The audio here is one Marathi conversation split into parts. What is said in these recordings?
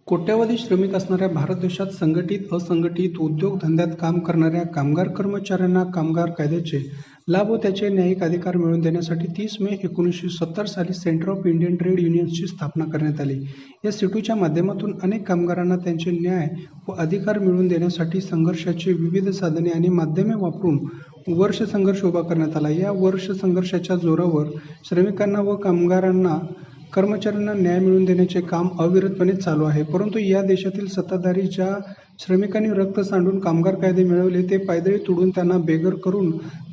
कोट्यवधी श्रमिक असणाऱ्या भारत देशात संघटित असंघटित उद्योगधंद्यात काम करणाऱ्या कामगार कर्मचाऱ्यांना कामगार कायद्याचे लाभ व त्याचे न्यायिक अधिकार मिळवून देण्यासाठी 30 मे 1970 साली सेंटर ऑफ इंडियन ट्रेड युनियन्सची स्थापना करण्यात आली. या सिटूच्या माध्यमातून अनेक कामगारांना त्यांचे न्याय व अधिकार मिळवून देण्यासाठी संघर्षाची विविध साधने आणि माध्यमे वापरून वर्ष संघर्ष उभा करण्यात आला. या वर्ष संघर्षाच्या जोरावर श्रमिकांना व कर्मचाऱ्यांना न्याय मिळवून देण्याचे काम अविरतपणे चालू आहे. परंतु या देशातील सत्ताधारी ज्या श्रमिकांनी रक्त सांडून कामगार कायदे मिळवले ते पायदळी तोडून त्यांना बेघर करून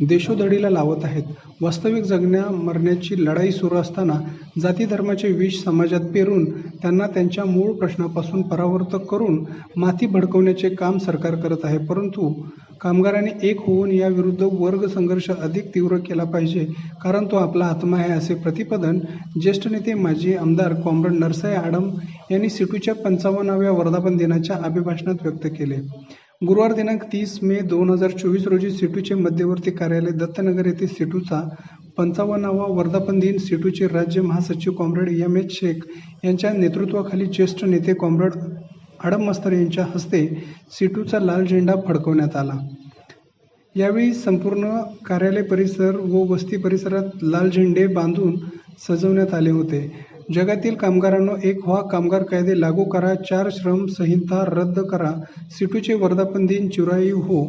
देशोधडीला लावत आहेत. वास्तविक जगण्या मरण्याची लढाई सुरू असताना जाती धर्माचे विष समाजात पेरून त्यांना त्यांच्या मूळ प्रश्नापासून परावर्तक करून माथी भडकवण्याचे काम सरकार करत आहे. परंतु कामगारांनी एक होऊन याविरुद्ध वर्ग संघर्ष अधिक तीव्र केला पाहिजे, कारण तो आपला आत्मा आहे, असे प्रतिपादन ज्येष्ठ नेते माजी आमदार कॉम्रेड नरसाई आडम यांनी सिटूच्या 55व्या वर्धापन दिनाच्या अभिभाषणात व्यक्त केले. गुरुवार दिनांक 30 मे 2024 रोजी सिटूचे मध्यवर्ती कार्यालय दत्तनगर येथे सिटूचा 55वा वर्धापन दिन सिटूचे राज्य महासचिव कॉम्रेड M.H. शेख यांच्या नेतृत्वाखाली ज्येष्ठ नेते कॉम्रेड आडम मास्तर यांच्या हस्ते सिटूचा लाल झेंडा फडकवण्यात आला. यावेळी संपूर्ण कार्यालय परिसर व वस्ती परिसरात लाल झेंडे बांधून सजवण्यात आले होते. जगातील कामगारांनो एक व्हा, कामगार कायदे लागू करा, 4 श्रम संहिता रद्द करा, सिटूचे वर्धापन दिन चिरायू हो,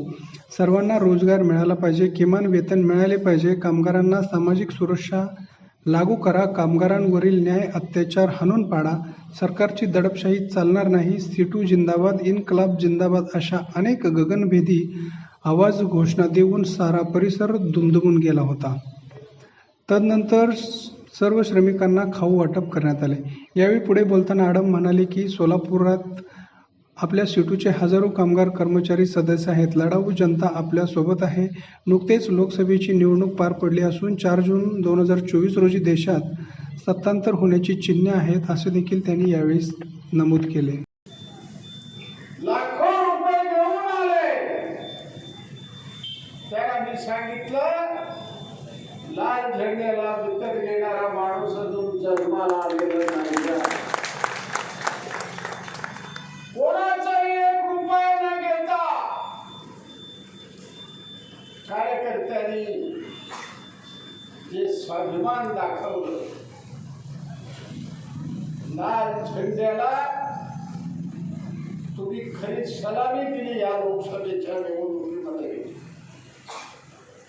सर्वांना रोजगार मिळाला पाहिजे, किमान वेतन मिळाले पाहिजे, कामगारांना सामाजिक सुरक्षा लागू करा, कामगारांवरील न्याय अत्याचार हाणून पाडा, सरकारची दडपशाही चालणार नाही, सिटू जिंदाबाद, इन्कलाब जिंदाबाद अशा अनेक गगनभेदी आवाज घोषणा देऊन सारा परिसर दुमदुमून गेला होता. तदनंतर सर्व श्रमिकांना खाऊ वाटप करण्यात आले. यावेळी पुढे बोलताना आडम म्हणाले की सोलापुरात आपल्या सिटूचे हजारो कामगार कर्मचारी सदस्य आहेत. लढाऊ जनता आपल्या सोबत आहे. नुकतेच लोकसभेची निवडणूक पार पडली असून 4 जून 2024 रोजी देशात सत्तांतर होण्याची चिन्हे आहेत, असे देखील त्यांनी यावेळी नमूद केले. लाखो रुपये घेऊन आले, त्याला मी सांगितलं लाल झेंड्याला विकत घेणारा माणूस अजून जन्माला आलेला नाही. कोणाचाही 1 रुपया न घेता कार्यकर्त्यांनी जे स्वाभिमान दाखवलं, लाल झेंड्याला तुम्ही खरी सलामी दिली या लोकसभेच्या निवडणुकीमध्ये.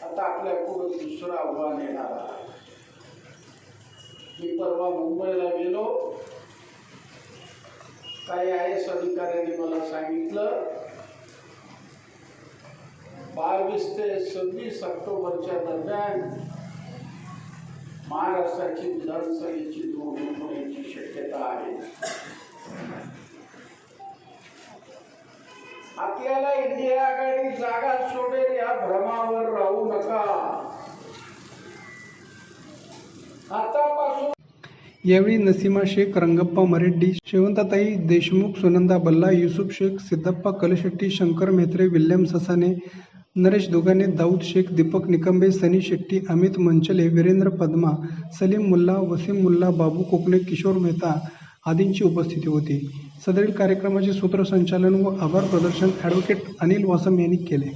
आता आपल्या पुढे दुसरं आव्हान येणार आहे. मी परवा मुंबईला गेलो, काही IAS अधिकाऱ्यांनी मला सांगितलं 22 ते 26 ऑक्टोबरच्या दरम्यान महाराष्ट्राची विधानसभेची निवडणूक होण्याची शक्यता आहे. आपल्याला इंडिया आघाडी जागा सोडेल या भ्रमावर राहू नका. आतापासून यावेळी नसीमा शेख, रंगप्पा मरेड्डी, शेवंताताई देशमुख, सुनंदा बल्ला, युसुफ शेख, सिद्धप्पा कलशेट्टी, शंकर म्हेत्रे, विल्यम ससाने, नरेश दुगाने, दाऊद शेख, दीपक निकंबे, सनी शेट्टी, अमित मंचले, वीरेंद्र पद्मा, सलीम मुल्ला, वसीम मुल्ला, बाबू कोकणे, किशोर मेहता आदींची उपस्थिती होती. सदरील कार्यक्रमाचे सूत्रसंचालन व आभार प्रदर्शन ॲडव्होकेट अनिल वासम यांनी केले.